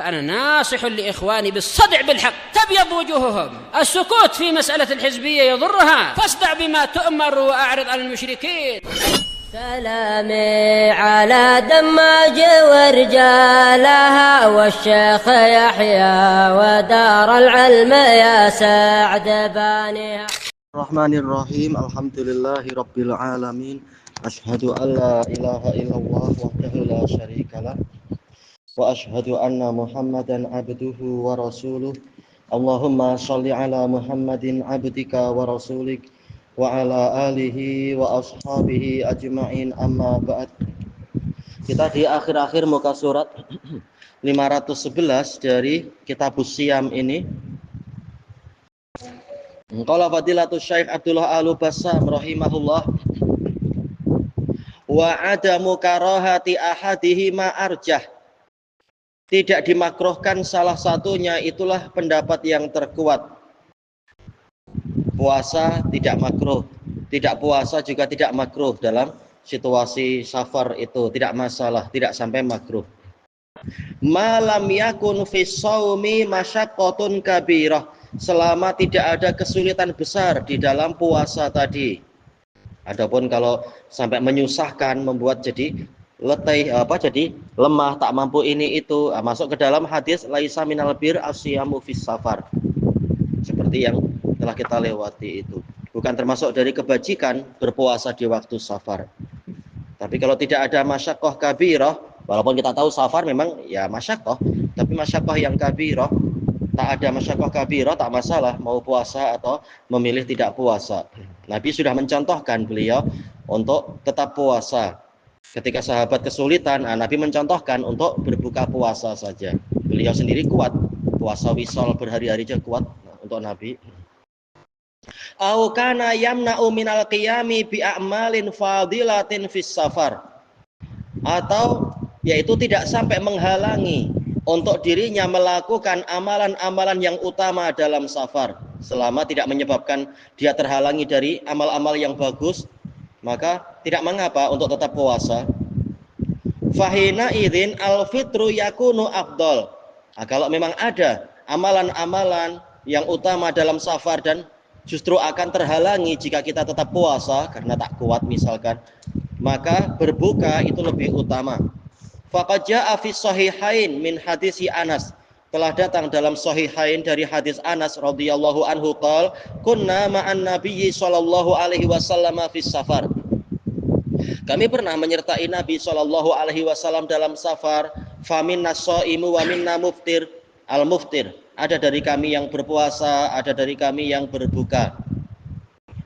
فأنا ناصح لإخواني بالصدع بالحق تبيض وجوههم. السكوت في مسألة الحزبية يضرها، فاصدع بما تؤمر وأعرض عن المشركين. سلامي على دماج ورجالها والشيخ يحيى ودار العلم يا سعد بانيها. الرحمن الرحيم. الحمدلله rabbil alamin. Asyhadu an la ilaha illallah wahdahu la syarikalah wa asyhadu anna Muhammadan abduhu wa rasuluh. Allahumma shalli ala Muhammadin abdika wa rasulik wa ala alihi wa ashabihi ajma'in, amma ba'd. Kita di akhir-akhir muka surat 511 dari Kitabus Siyam ini. Qala Fadilatus Syekh Abdullah Al-Bassam rahimahullah, wa adamu karahati ahadihima arjah. Tidak dimakruhkan salah satunya, itulah pendapat yang terkuat. Puasa tidak makruh, tidak puasa juga tidak makruh. Dalam situasi safar itu tidak masalah, tidak sampai makruh. Malam yakun fi shaumi masyaqqatun kabirah, selama tidak ada kesulitan besar di dalam puasa tadi. Adapun kalau sampai menyusahkan, membuat jadi letih, jadi lemah, tak mampu ini itu, masuk ke dalam hadis laisa minal bir asyamu fis safar, seperti yang telah kita lewati itu. Bukan termasuk dari kebajikan berpuasa di waktu safar. Tapi kalau tidak ada masyaqqah kabirah, walaupun kita tahu safar memang ya masyaqqah, tapi masyaqqah yang kabirah, tak ada masyaqqah kabirah, tak masalah mau puasa atau memilih tidak puasa. Nabi sudah mencontohkan beliau untuk tetap puasa. Ketika sahabat kesulitan, Nabi mencontohkan untuk berbuka puasa saja. Beliau sendiri kuat, puasa wisol berhari-hari aja kuat untuk Nabi. Au kana yamna'u minal qiyami bi a'malin fadilatin fis safar. Atau yaitu tidak sampai menghalangi untuk dirinya melakukan amalan-amalan yang utama dalam safar, selama tidak menyebabkan dia terhalangi dari amal-amal yang bagus, maka tidak mengapa untuk tetap puasa. Fahina idzin al-fitru yakunu afdal. Kalau memang ada amalan-amalan yang utama dalam safar dan justru akan terhalangi jika kita tetap puasa karena tak kuat misalkan, maka berbuka itu lebih utama. Faqad jaa'a fi sahihain min hadisi Anas, telah datang dalam sahihain dari hadis Anas radhiyallahu anhu qol kunna ma'an nabiyyi sallallahu alaihi wasallam fi safar. Kami pernah menyertai Nabi sallallahu alaihi wasallam dalam safar. Faminna shaimu wa minna muftir. Al-muftir, ada dari kami yang berpuasa, ada dari kami yang berbuka.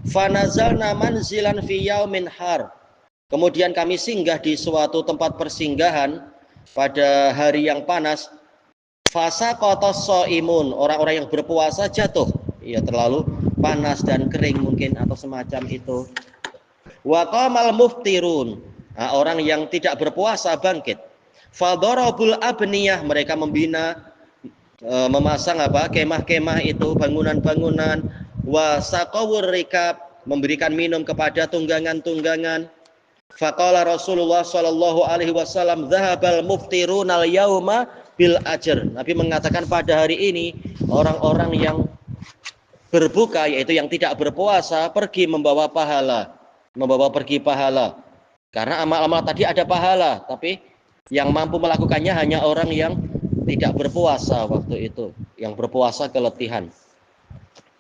Fanazalna manzilan fi yaumin har. Kemudian kami singgah di suatu tempat persinggahan pada hari yang panas. Fasaqatas shaimun, orang-orang yang berpuasa jatuh, ya terlalu panas dan kering mungkin atau semacam itu. Wa qamal muftirun, orang yang tidak berpuasa bangkit. Fadarabul abniyah, mereka memasang kemah-kemah itu, bangunan-bangunan. Wa saqawur rikab, memberikan minum kepada tunggangan-tunggangan. Faqala Rasulullah sallallahu alaihi wasallam dzahabal muftirunal yauma bil ajr. Nabi mengatakan pada hari ini orang-orang yang berbuka, yaitu yang tidak berpuasa, pergi membawa pergi pahala. Karena amal-amal tadi ada pahala, tapi yang mampu melakukannya hanya orang yang tidak berpuasa waktu itu, yang berpuasa keletihan.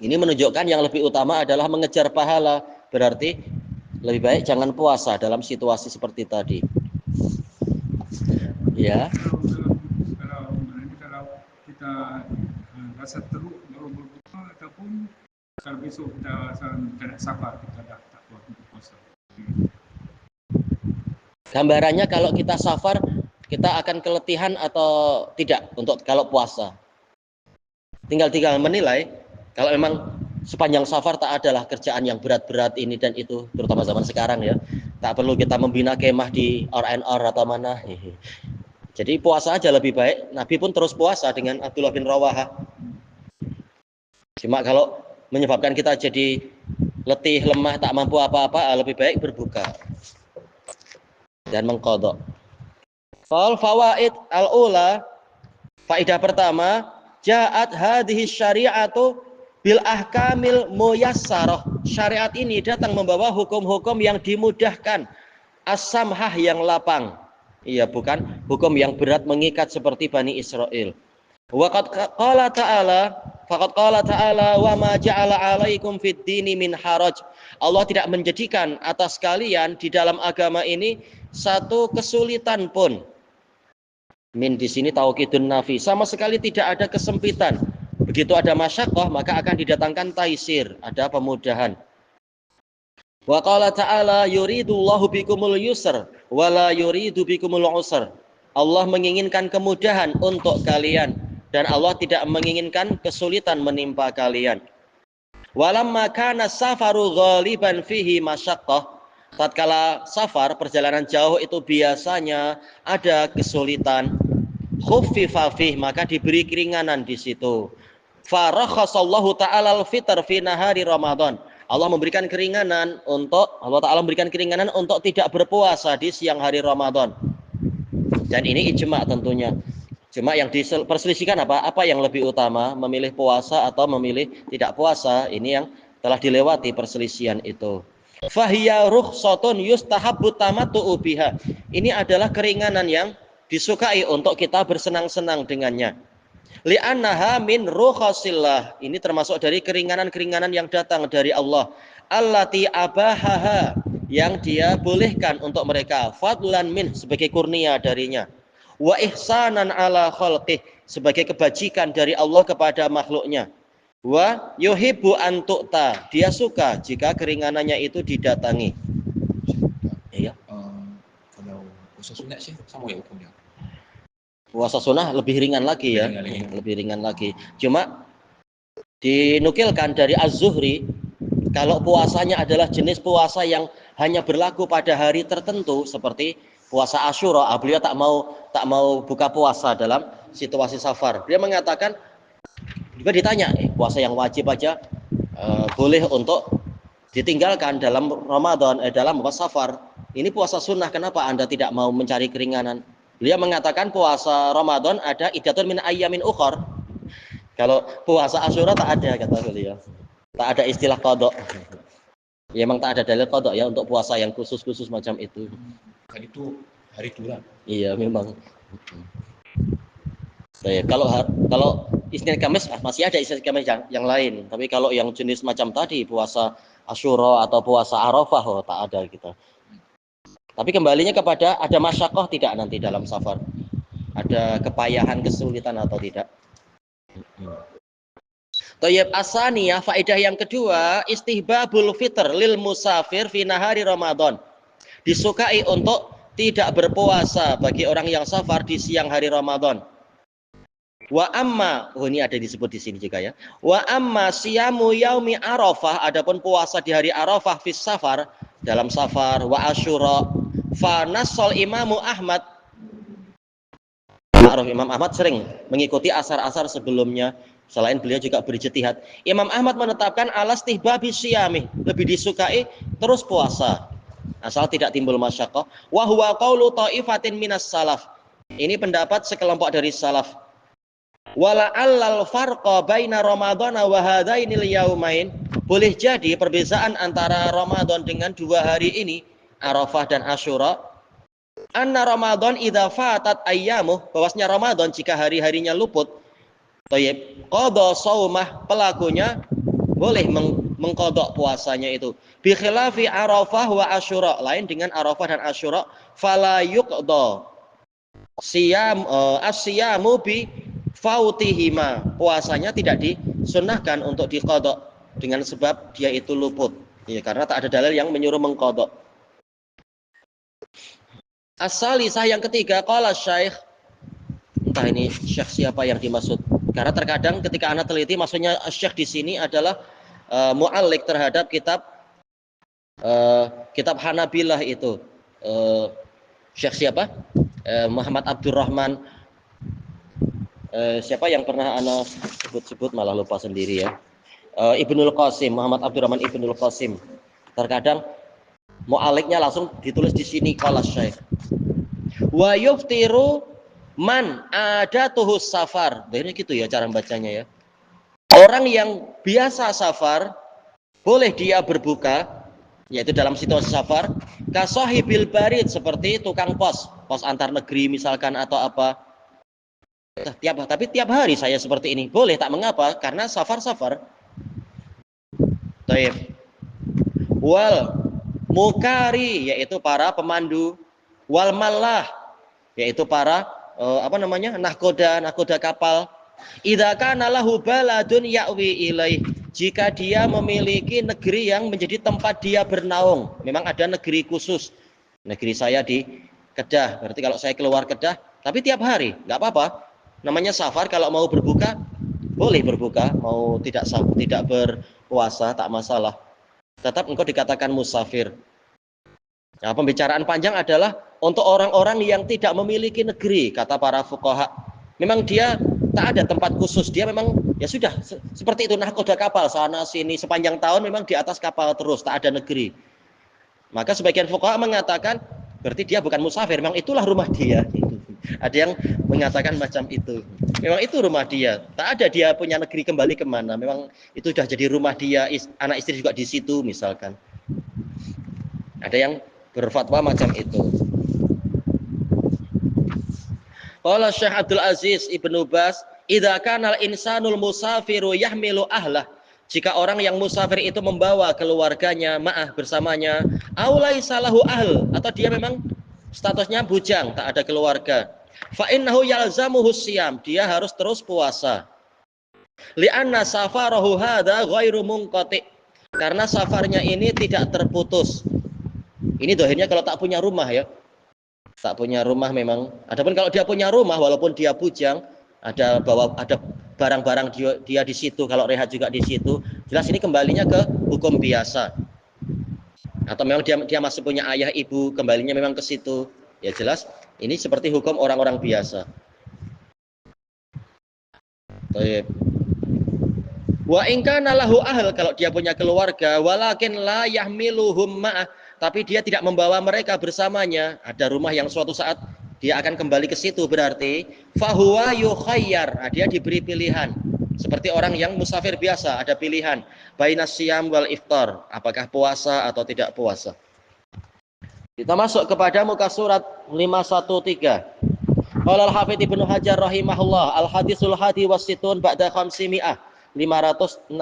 Ini menunjukkan yang lebih utama adalah mengejar pahala, berarti lebih baik jangan puasa dalam situasi seperti tadi. Ya. Kalau kita rasa teruk baru berbuka, ataupun kalau besok kita tidak sabar, kita dah tak kuat untuk puasa. Gambarannya kalau kita safar, kita akan keletihan atau tidak untuk kalau puasa. Tinggal menilai. Kalau memang sepanjang safar tak adalah kerjaan yang berat-berat ini dan itu, terutama zaman sekarang ya, tak perlu kita membina kemah di RNR atau mana. Jadi puasa aja lebih baik. Nabi pun terus puasa dengan Abdullah bin Rawaha. Cuma kalau menyebabkan kita jadi letih, lemah, tak mampu apa-apa, lebih baik berbuka dan mengqadha. Fal fawaid al-ula, Faedah pertama, ja'at hadhihi syari'atu bil ahkamil muyassarah. Syariat ini datang membawa hukum-hukum yang dimudahkan, as-samhah yang lapang. Iya, bukan hukum yang berat mengikat seperti Bani Israel. Wa qad qala ta'ala, faqad qala ta'ala wa ma ja'ala 'alaikum fid dini min haraj. Allah tidak menjadikan atas kalian di dalam agama ini satu kesulitan pun. Min di sini taukidun nafi, sama sekali tidak ada kesempitan. Begitu ada masyaqqah maka akan didatangkan taisir, ada pemudahan. Wa qala ta'ala yuridullahu bikumul yusr wa la yuridu bikumul usr. Allah menginginkan kemudahan untuk kalian dan Allah tidak menginginkan kesulitan menimpa kalian. Walamma kana safaru ghaliban fihi masyaqqah. Tatkala safar perjalanan jauh itu biasanya ada kesulitan, khuffifa fih, maka diberi keringanan di situ. Farakhasallahu ta'ala al-fitr fi nahari Ramadan. Allah memberikan keringanan Allah Ta'ala memberikan keringanan untuk tidak berpuasa di siang hari Ramadan. Dan ini ijma tentunya. Cuma yang diperselisihkan apa yang lebih utama, memilih puasa atau memilih tidak puasa. Ini yang telah dilewati perselisihan itu. Fahiya rukhsatun yustahabbu tamattu'u biha. Ini adalah keringanan yang disukai untuk kita bersenang-senang dengannya. Li'annaha min rukhasillah. Ini termasuk dari keringanan-keringanan yang datang dari Allah. Allati abahaha, yang dia bolehkan untuk mereka. Fadlan min, sebagai kurnia darinya. Wa ihsanan ala khalqih, sebagai kebajikan dari Allah kepada makhluknya. Wa yuhibbu an tu'ta, dia suka jika keringanannya itu didatangi. Iya. Kalau puasa sunat sih sama ya hukumnya. Puasa sunnah lebih ringan lagi ya, lebih ringan lagi. Cuma dinukilkan dari Az-Zuhri, kalau puasanya adalah jenis puasa yang hanya berlaku pada hari tertentu seperti puasa Asyura, beliau tak mau buka puasa dalam situasi safar. Dia mengatakan, juga ditanya, puasa yang wajib aja boleh untuk ditinggalkan dalam Ramadan, dalam puasa safar. Ini puasa sunnah, kenapa Anda tidak mau mencari keringanan? Beliau mengatakan puasa Ramadan ada iddatun min ayyamin ukhar. Kalau puasa Asyura tak ada, kata beliau. Tak ada istilah qadha. Ya memang tak ada dalil qadha ya untuk puasa yang khusus-khusus macam itu. Kan itu hari Tuhan. Iya memang. Kalau Isnin Kamis masih ada Isnin Kamis yang lain. Tapi kalau yang jenis macam tadi puasa Asyura atau puasa Arafah tak ada kita. Tapi kembalinya kepada ada masyaqqah tidak nanti dalam safar. Ada kepayahan, kesulitan atau tidak. Thayyib asaniyah, faedah yang kedua, istihbabul fitr lil musafir fi nahari Ramadan. Disukai untuk tidak berpuasa bagi orang yang safar di siang hari Ramadan. Wa amma, ini ada disebut di sini juga ya. Wa amma siyamu yaumi Arafah, adapun puasa di hari Arafah fi safar, dalam safar, wa Asyura, fa nassal Imamu Ahmad. Imam Ahmad sering mengikuti asar-asar sebelumnya. Selain beliau juga berijtihad. Imam Ahmad menetapkan alastihbabi siyami, lebih disukai terus puasa asal tidak timbul masyaqqah. Wa huwa qaulu ta'ifatin minas salaf. Ini pendapat sekelompok dari salaf. Wala allal farqa baina Ramadhana wa hadainil yaumain. Boleh jadi perbedaan antara Ramadan dengan dua hari ini, Arafah dan Asyura. Anna Ramadan idza fatat ayyamuh, bahwasanya Ramadan jika hari-harinya luput, thayyib, qada shaumah, pelakunya boleh mengqadha puasanya itu. Bi khilafi Arafah wa Asyura, lain dengan Arafah dan Asyura, fala yuqda siyam as-siyamu bi fautihima, puasanya tidak disunnahkan untuk diqadha dengan sebab dia itu luput. Ya, karena tak ada dalil yang menyuruh mengqadha. As-salisah yang ketiga, qala Syekh, entah ini Syekh siapa yang dimaksud. Karena terkadang ketika anak teliti maksudnya Syekh di sini adalah mu'allik terhadap kitab Hanabilah itu. Syekh siapa? Muhammad Abdurrahman. Siapa yang pernah anak sebut-sebut malah lupa sendiri ya. Ibnul Qasim, Muhammad Abdurrahman Ibnul Qasim. Terkadang mu'aliknya langsung ditulis di sini qala Syekh. Wa yuftiru Man ada tuhus safar. Ini gitu ya cara bacanya ya. Orang yang biasa safar boleh dia berbuka, yaitu dalam situasi safar, kasohibil barid, seperti tukang pos antar negeri misalkan atau apa. Tapi tiap hari saya seperti ini boleh, tak mengapa karena safar. Taib. Wal mukari, yaitu para pemandu. Wal malah, yaitu para nahkoda kapal. Idza kana lahu baladun ya'wi ilaih, jika dia memiliki negeri yang menjadi tempat dia bernaung. Memang ada negeri khusus. Negeri saya di Kedah, berarti kalau saya keluar Kedah, tapi tiap hari nggak apa-apa. Namanya safar. Kalau mau berbuka boleh berbuka, mau tidak berpuasa tak masalah. Tetap engkau dikatakan musafir. Nah, pembicaraan panjang adalah untuk orang-orang yang tidak memiliki negeri, kata para fuqaha. Memang dia tak ada tempat khusus, dia memang ya sudah seperti itu, nahkoda kapal sana sini sepanjang tahun, memang di atas kapal terus, tak ada negeri. Maka sebagian fuqaha mengatakan berarti dia bukan musafir, memang itulah rumah dia. Ada yang mengatakan macam itu. Memang itu rumah dia. Tak ada dia punya negeri kembali kemana. Memang itu sudah jadi rumah dia. Anak istri juga di situ misalkan. Ada yang berfatwa macam itu. Qala Syekh Abdul Aziz Ibnu Baz, idza kana al-insanul musafiru yahmilu ahlah. Jika orang yang musafir itu membawa keluarganya ma'ah bersamanya, aulai salahu ahl, atau dia memang statusnya bujang, tak ada keluarga. Fa innahu yalzamuhu siyam, dia harus terus puasa. Li'anna safarahu hadza ghairu munqati, karena safarnya ini tidak terputus. Ini dohirnya kalau tak punya rumah ya. Tak punya rumah memang. Adapun kalau dia punya rumah, walaupun dia bujang, ada barang-barang dia di situ, kalau rehat juga di situ, jelas ini kembalinya ke hukum biasa. Atau memang dia masih punya ayah ibu, kembalinya memang ke situ, ya jelas ini seperti hukum orang-orang biasa. Baik. Wa in kana lahu ahl, kalau dia punya keluarga, walakin la yahmiluhum ma'ah, tapi dia tidak membawa mereka bersamanya, ada rumah yang suatu saat dia akan kembali ke situ, berarti fahuwa yukhayyar, dia diberi pilihan. Seperti orang yang musafir biasa, ada pilihan bainas siyam wal iftar, apakah puasa atau tidak puasa. Kita masuk kepada muka surat 513. Qala al-Hafidz Ibnu Hajar rahimahullah, al-hadisul hadi wasitun ba'da khamsimi'ah, 561,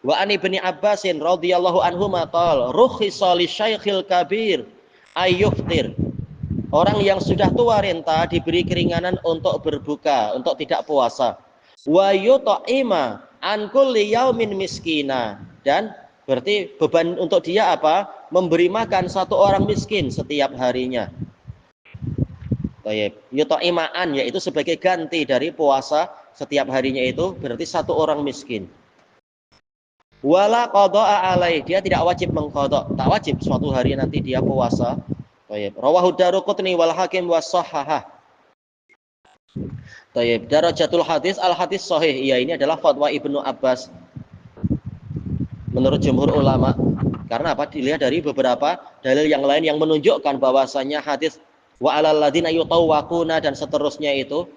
wa an Ibni Abbasin radhiyallahu anhuma qala rukhisa li syaikhil kabir ayyuftir. Orang yang sudah tua renta diberi keringanan untuk berbuka, untuk tidak puasa. Wa yut'ima an kulli yaumin miskina, dan berarti beban untuk dia apa? Memberi makan satu orang miskin setiap harinya. Baik, yut'imaan yaitu sebagai ganti dari puasa setiap harinya, itu berarti satu orang miskin. Wala qada'a alaih, dia tidak wajib mengqada, tak wajib suatu hari nanti dia puasa. Baik, rawahu Daruqutni wal Hakim wa shahhahah. Tayyib, darajatul hadis al-hadis sahih. Ya, ini adalah fatwa Ibnu Abbas menurut jumhur ulama. Karena apa? Dilihat dari beberapa dalil yang lain yang menunjukkan bahwasanya hadis wa alal ladzina yutawwaquna dan seterusnya itu,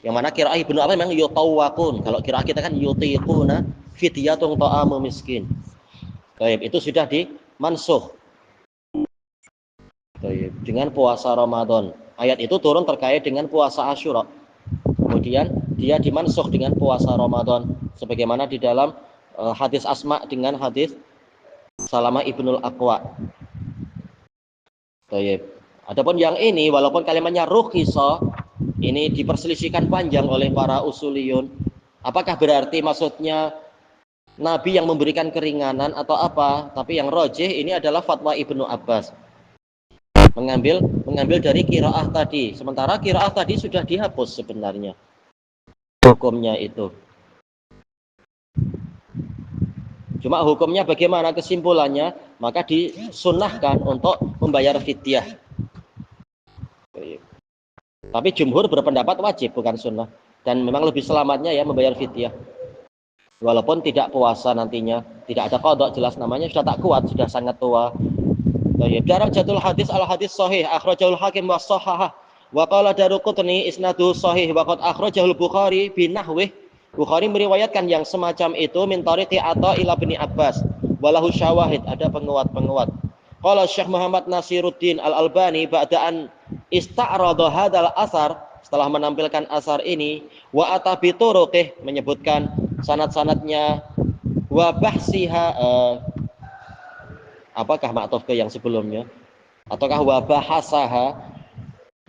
yang mana qiraah Ibnu Abbas memang yutawwaqun. Kalau qiraah kita kan yutiquna fidyatun ta'amu miskin. Tayyib, itu sudah dimansukh. Tayyib, dengan puasa Ramadan. Ayat itu turun terkait dengan puasa Asyura. Kemudian dia dimansukh dengan puasa Ramadan, sebagaimana di dalam hadis Asma dengan hadis Salamah Ibnul Aqwa. Baik. Adapun yang ini, walaupun kalimatnya rukhisa, ini diperselisihkan panjang oleh para usuliyun. Apakah berarti maksudnya Nabi yang memberikan keringanan atau apa? Tapi yang rajih ini adalah fatwa Ibnu Abbas. Mengambil dari qiraah tadi. Sementara qiraah tadi sudah dihapus sebenarnya hukumnya itu. Cuma hukumnya bagaimana, kesimpulannya, maka disunnahkan untuk membayar fidyah. Tapi jumhur berpendapat wajib, bukan sunnah. Dan memang lebih selamatnya ya membayar fidyah. Walaupun tidak puasa nantinya, tidak ada qada, jelas namanya sudah tak kuat, sudah sangat tua. Darajatul hadis al-hadis sahih akhrajahul Hakim wa shahhahah Wa qala Daruqutni isnaduhu sahih wa qad akhrajahul Bukhari binahwih. Bukhari meriwayatkan yang semacam itu min tariqi Atha ila bin Abbas. Walahu syawahid, ada penguat-penguat. Qala Syekh Muhammad Nasiruddin Al-Albani ba'da an ista'rada hadzal asar, setelah menampilkan asar ini, wa atabi turuqih, menyebutkan sanad-sanadnya, wa bahsiha, apakah ma'tuf ke yang sebelumnya ataukah wa bahasaha,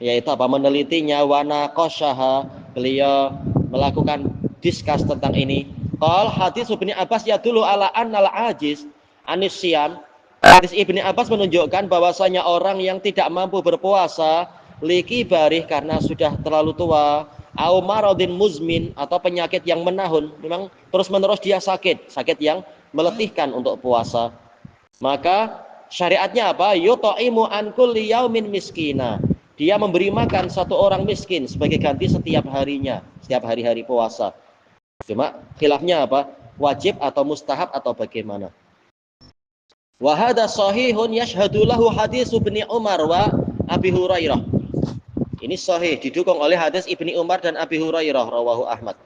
yaitu apa, menelitinya, wa naqashaha, beliau melakukan diskus tentang ini. Qal hadis Ibnu Abbas yadullu ala annal ajiz anis siyam. Hadis Ibnu Abbas menunjukkan bahwasanya orang yang tidak mampu berpuasa liki barih karena sudah terlalu tua, au maradin muzmin, atau penyakit yang menahun, memang terus-menerus dia sakit yang meletihkan untuk puasa. Maka syariatnya apa? Yutaimu an kulli yaumin miskina. Dia memberi makan satu orang miskin sebagai ganti setiap harinya, setiap hari-hari puasa. Cuma khilafnya apa? Wajib atau mustahab atau bagaimana? Wa hadza sahihun yashhadu lahu hadis Ibnu Umar wa Abi Hurairah. Ini sahih, didukung oleh hadis Ibnu Umar dan Abi Hurairah, rawahu Ahmad.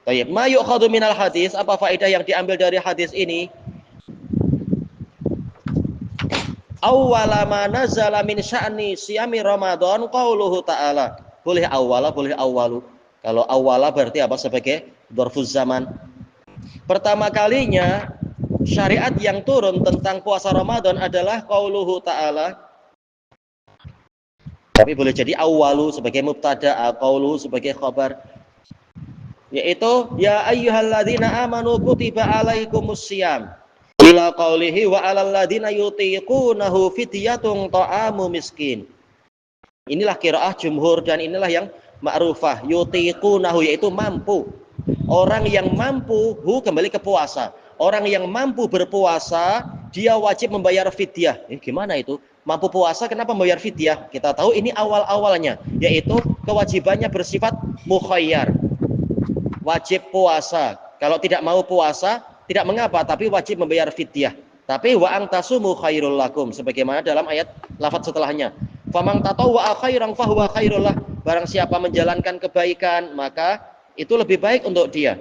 Baik, ma yu'khadhu minal hadis, apa faedah yang diambil dari hadis ini? Awwala ma nazala min sya'ni siyami Ramadan qauluhu ta'ala. Boleh awwala, boleh awwalu. Kalau awwala berarti apa? Sebagai dzarfuz zaman. Pertama kalinya syariat yang turun tentang puasa Ramadan adalah qauluhu ta'ala. Tapi boleh jadi awwalu sebagai mubtada, qauluhu sebagai khabar. Yaitu ya ayyuhalladzina amanu kutiba alaikumussyiyam. Ila qaulihi wa 'alal ladzina yutiqunahu fidyatun ta'amu miskin. Inilah qiraah jumhur dan inilah yang ma'rufah. Yutiqunahu yaitu mampu. Orang yang mampu, kembali ke puasa. Orang yang mampu berpuasa, dia wajib membayar fidyah. Gimana itu? Mampu puasa kenapa membayar fidyah? Kita tahu ini awal-awalnya, yaitu kewajibannya bersifat mukhayyar. Wajib puasa. Kalau tidak mau puasa, tidak mengapa, tapi wajib membayar fidyah. Tapi wa antasumu khairul lakum, sebagaimana dalam ayat lafaz setelahnya. Faman tatawwa khairan fahuwa khairul lah. Barang siapa menjalankan kebaikan, maka itu lebih baik untuk dia.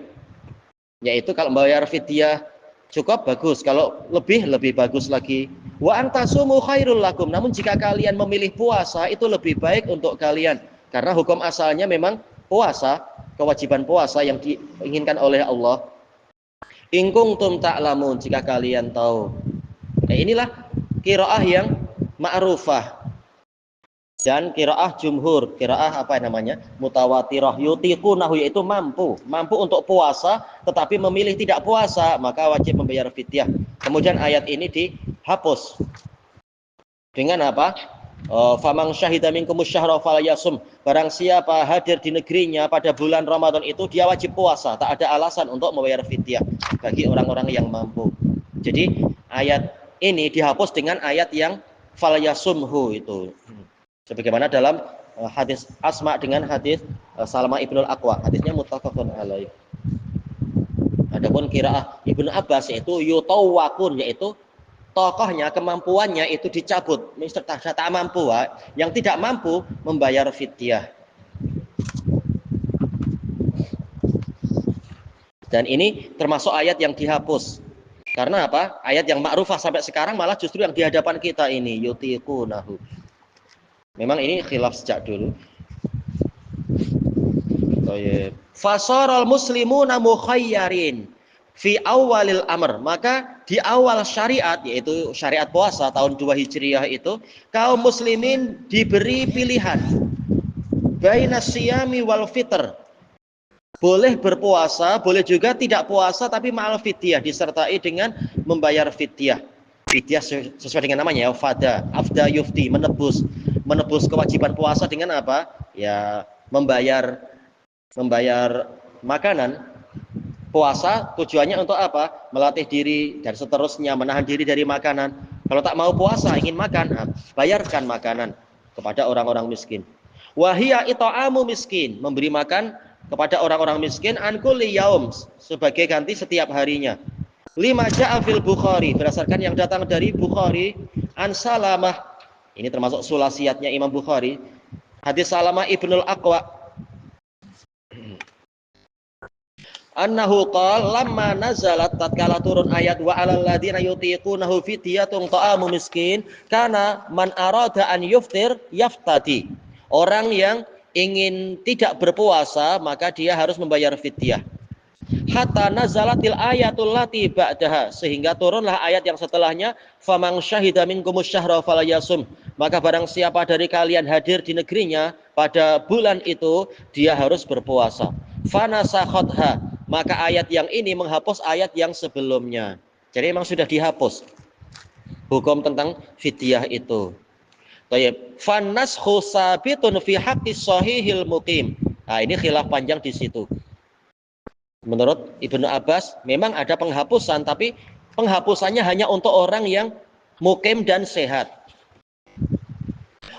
Yaitu kalau membayar fidyah cukup bagus, kalau lebih bagus lagi. Wa antasumu khairul lakum. Namun jika kalian memilih puasa, itu lebih baik untuk kalian. Karena hukum asalnya memang puasa, kewajiban puasa yang diinginkan oleh Allah. In kuntum ta'lamun, jika kalian tahu. Inilah qiraah yang ma'rufah. Dan qiraah jumhur, qiraah apa namanya? Mutawatirah, yutiqunahu, yaitu mampu untuk puasa tetapi memilih tidak puasa, maka wajib membayar fidyah. Kemudian ayat ini dihapus. Dengan apa? Faman syahida minkumus syahra falyasum. Barang siapa hadir di negerinya pada bulan Ramadan itu, dia wajib puasa, tak ada alasan untuk membayar fidyah bagi orang-orang yang mampu. Jadi ayat ini dihapus dengan ayat yang falyasumhu itu. Sebagaimana dalam hadis Asma dengan hadis Salamah Ibnul Aqwa, hadisnya muttafaqun alaih. Adapun qiraah Ibnu Abbas yaitu yutawwaqun, yaitu tokohnya, kemampuannya itu dicabut. Mister tak mampu, yang tidak mampu membayar fidyah. Dan ini termasuk ayat yang dihapus. Karena apa? Ayat yang ma'rufah sampai sekarang malah justru yang di hadapan kita ini, yutiqunahu. Memang ini khilaf sejak dulu. Fasaral muslimuna mukhayyarin fi awalil amr. Maka di awal syariat, yaitu syariat puasa tahun 2 Hijriah itu, kaum muslimin diberi pilihan bainas siyami wal fitr. Boleh berpuasa, boleh juga tidak puasa, tapi ma'al fidyah, disertai dengan membayar fidyah. Fidyah sesuai dengan namanya ya, fada, afda yufti, menebus kewajiban puasa dengan apa? Ya, membayar makanan. Puasa tujuannya untuk apa? Melatih diri dan seterusnya, menahan diri dari makanan. Kalau tak mau puasa, ingin makan, bayarkan makanan kepada orang-orang miskin. Wahia ita'amu miskin, memberi makan kepada orang-orang miskin an kulli yaum, sebagai ganti setiap harinya. Lima ja'a fil Bukhari, berdasarkan yang datang dari Bukhari, an Salamah, ini termasuk sulasiatnya Imam Bukhari, Hadis Salamah ibnul Aqwa annahu qala lamma nazalat tatkala turun ayat wa alal ladina yutiqunahu fidyatun ta'amu miskin kana man arada an yuftir yaftati. Orang yang ingin tidak berpuasa maka dia harus membayar fidyah. Hatta nazalatil ayatul lati ba'daha, sehingga turunlah ayat yang setelahnya, famang syahida minkumus syahra falayasum, maka barang siapa dari kalian hadir di negerinya pada bulan itu dia harus berpuasa. Fanasakhotha, maka ayat yang ini menghapus ayat yang sebelumnya. Jadi memang sudah dihapus hukum tentang fidyah itu. Tayyib. Fanashu sabitun fi haqqis sahihil muqim. Nah, ini khilaf panjang di situ. Menurut Ibnu Abbas memang ada penghapusan, tapi penghapusannya hanya untuk orang yang mukim dan sehat.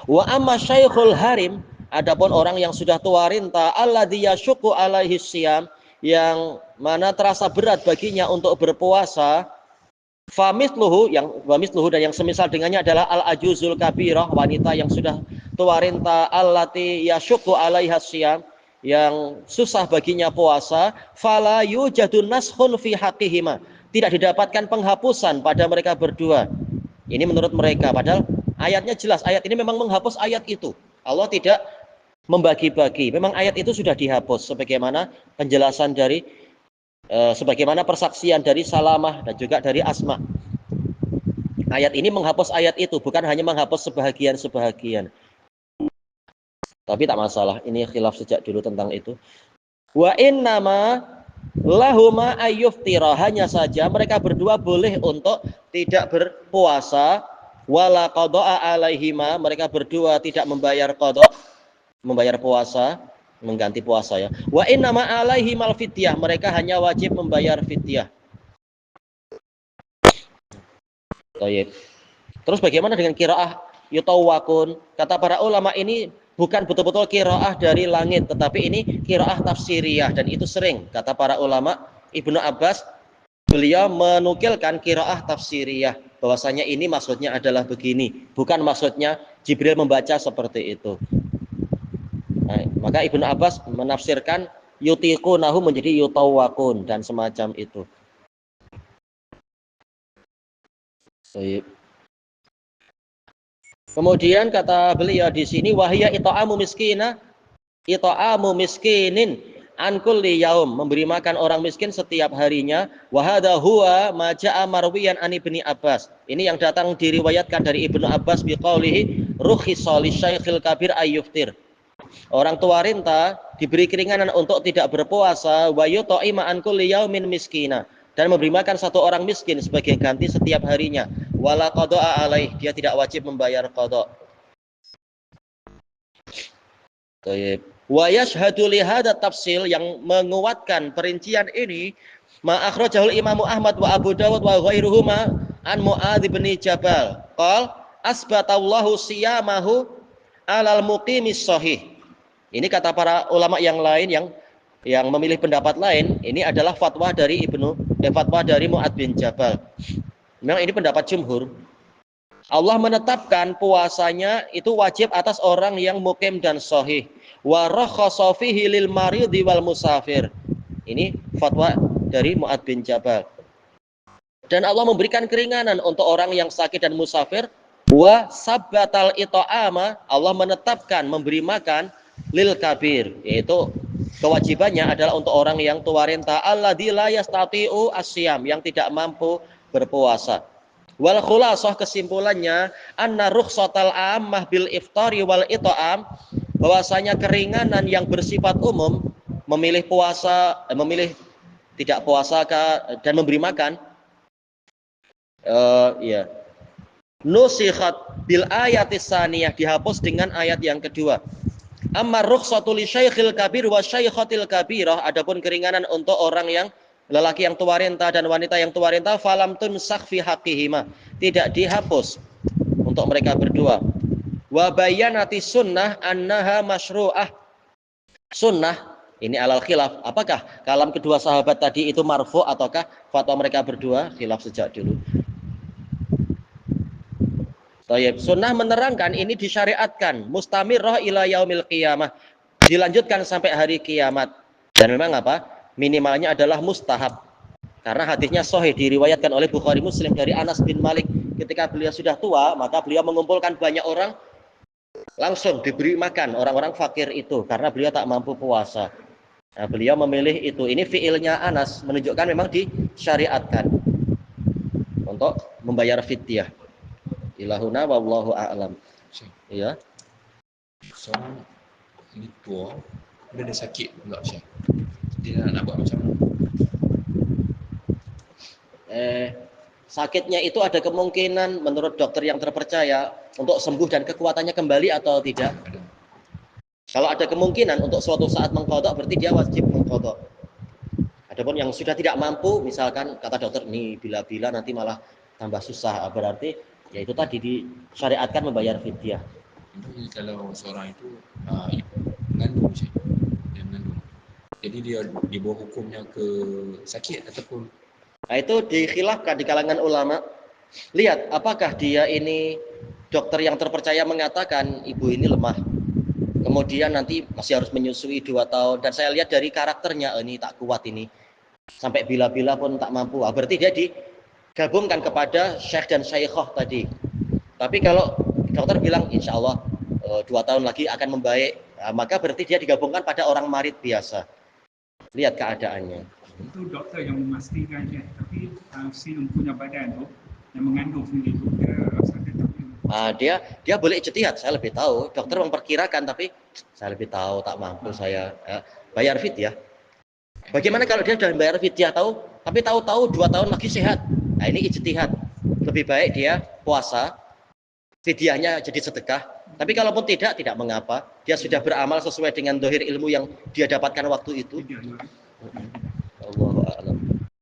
Wa amma syaikhul harim, adapun orang yang sudah tua renta, alladzi yashqu alaihi syiyam, yang mana terasa berat baginya untuk berpuasa, famithluhu, dan yang semisal dengannya adalah al-ajuzul kabirah, wanita yang sudah tua renta, allati yashqu alaiha syiyam, yang susah baginya puasa, fala yujadun nashun fi haqqihima, tidak didapatkan penghapusan pada mereka berdua. Ini menurut mereka, padahal ayatnya jelas, ayat ini memang menghapus ayat itu. Allah tidak membagi-bagi, memang ayat itu sudah dihapus sebagaimana penjelasan dari sebagaimana persaksian dari Salamah dan juga dari Asma. Ayat ini menghapus ayat itu, bukan hanya menghapus sebahagian-sebahagian. Tapi tak masalah, ini khilaf sejak dulu tentang itu. Wa innama lahuma ayyuftira, hanya saja mereka berdua boleh untuk tidak berpuasa, wala qada'a alaihima, mereka berdua tidak membayar qada, membayar puasa, mengganti puasa ya. Wa innama alaihimal fidyah, mereka hanya wajib membayar fidyah. Baik. Terus bagaimana dengan qiraah yutawwakun? Kata para ulama ini bukan betul-betul qiraah dari langit, tetapi ini qiraah tafsiriyah, dan itu sering kata para ulama. Ibnu Abbas beliau menukilkan qiraah tafsiriyah, bahwasanya ini maksudnya adalah begini, bukan maksudnya Jibril membaca seperti itu. Nah, maka Ibnu Abbas menafsirkan yutiqunahu menjadi yutawwakun dan semacam itu. Baik. Kemudian kata beliau di sini wahya ita'amu miskinin an kulli yaum, memberi makan orang miskin setiap harinya. Wa hadza huwa ma ja'a marwiyan an Ibnu Abbas. Ini yang datang diriwayatkan dari Ibnu Abbas biqaulihi rukhisa lisyaikhil kabir ayyuftir. Orang tua renta diberi keringanan untuk tidak berpuasa, wa yuta'ima an kulli yaumin miskina, dan memberi makan satu orang miskin sebagai ganti setiap harinya. Wala qada'a alaih, dia tidak wajib membayar qada. Baik. Wa yashhadu li hadza tafsil, yang menguatkan perincian ini ma akhrajahul Imam Ahmad wa Abu Dawud wa ghairuhuma an Muadz bin Jabal qala asbatallahu siyamahu alal muqimis shahih. Ini kata para ulama yang lain yang memilih pendapat lain, ini adalah fatwa dari fatwa dari Muadz bin Jabal. Memang ini pendapat jumhur. Allah menetapkan puasanya itu wajib atas orang yang mukim dan sahih. Wa rakhasa fihi lil maridi wal musafir. Ini fatwa dari Muadz bin Jabal. Dan Allah memberikan keringanan untuk orang yang sakit dan musafir. Wa sabbatal ita'ama, Allah menetapkan memberi makan lil kabir, yaitu kewajibannya adalah untuk orang yang tua renta, alladzi la yastati'u asyam, yang tidak mampu berpuasa. Wal khulasah, kesimpulannya, anna rukhsatal ammah bil iftari wal it'am, bahwasanya keringanan yang bersifat umum, memilih puasa, memilih tidak puasa dan memberi makan, nusikhat bil ayatis saniyah, dihapus dengan ayat yang kedua. Amma rukhsatu li syaikhil kabir wa syaikhatil kabirah, adapun keringanan untuk orang yang lelaki yang tua renta dan wanita yang tua renta, falam tunsakh fi haqqihima, tidak dihapus untuk mereka berdua. Wa bayanati sunnah annaha masyru'ah, sunnah ini alal khilaf, apakah kalam kedua sahabat tadi itu marfu ataukah fatwa mereka berdua, khilaf sejak dulu. Tayyib. Sunnah menerangkan ini disyariatkan mustamirrah ila yaumil qiyamah. Dilanjutkan sampai hari kiamat. Dan memang apa? Minimalnya adalah mustahab. Karena hadisnya sahih diriwayatkan oleh Bukhari Muslim dari Anas bin Malik. Ketika beliau sudah tua, maka beliau mengumpulkan banyak orang, langsung diberi makan orang-orang fakir itu karena beliau tak mampu puasa. Nah, beliau memilih itu. Ini fiilnya Anas menunjukkan memang disyariatkan untuk membayar fidyah. Ilahuna wallahu a'lam. Syekh, Ya. seorang ini tua, dia ada sakit pula Syekh. Dia nak buat macam mana? Sakitnya itu ada kemungkinan menurut dokter yang terpercaya untuk sembuh dan kekuatannya kembali atau tidak? Ada. Kalau ada kemungkinan untuk suatu saat mengqadha, berarti dia wajib mengqadha. Adapun yang sudah tidak mampu, misalkan kata dokter ini bila-bila nanti malah tambah susah, berarti ya itu tadi disyariatkan membayar fidyah. Jadi kalau seorang itu mengandung Syekh, dia mengandung. Jadi dia dibawa hukumnya ke sakit ataupun Nah, itu dikhilafkan di kalangan ulama. Lihat, apakah dia ini dokter yang terpercaya mengatakan ibu ini lemah, kemudian nanti masih harus menyusui 2 tahun, dan saya lihat dari karakternya ini tak kuat ini, sampai bila-bila pun tak mampu. Berarti dia digabungkan kepada syekh dan syaikhah tadi. Tapi kalau dokter bilang insya Allah 2 tahun lagi akan membaik, maka berarti dia digabungkan pada orang marid biasa. Lihat keadaannya. Itu doktor yang memastikan je. Tapi si punya badan tu yang mengandung sendiri tu dia rasa dia tak boleh. Dia boleh ijtihad, saya lebih tahu. Dokter memperkirakan, tapi saya lebih tahu, tak mampu saya. Bayar fidyah. Bagaimana kalau dia sudah bayar fidyah tapi tahu-tahu 2 tahun lagi sehat? Nah, ini ijtihad. Lebih baik dia puasa, fidyahnya jadi sedekah. Tapi kalaupun tidak mengapa. Dia sudah beramal sesuai dengan dohir ilmu yang dia dapatkan waktu itu. Dia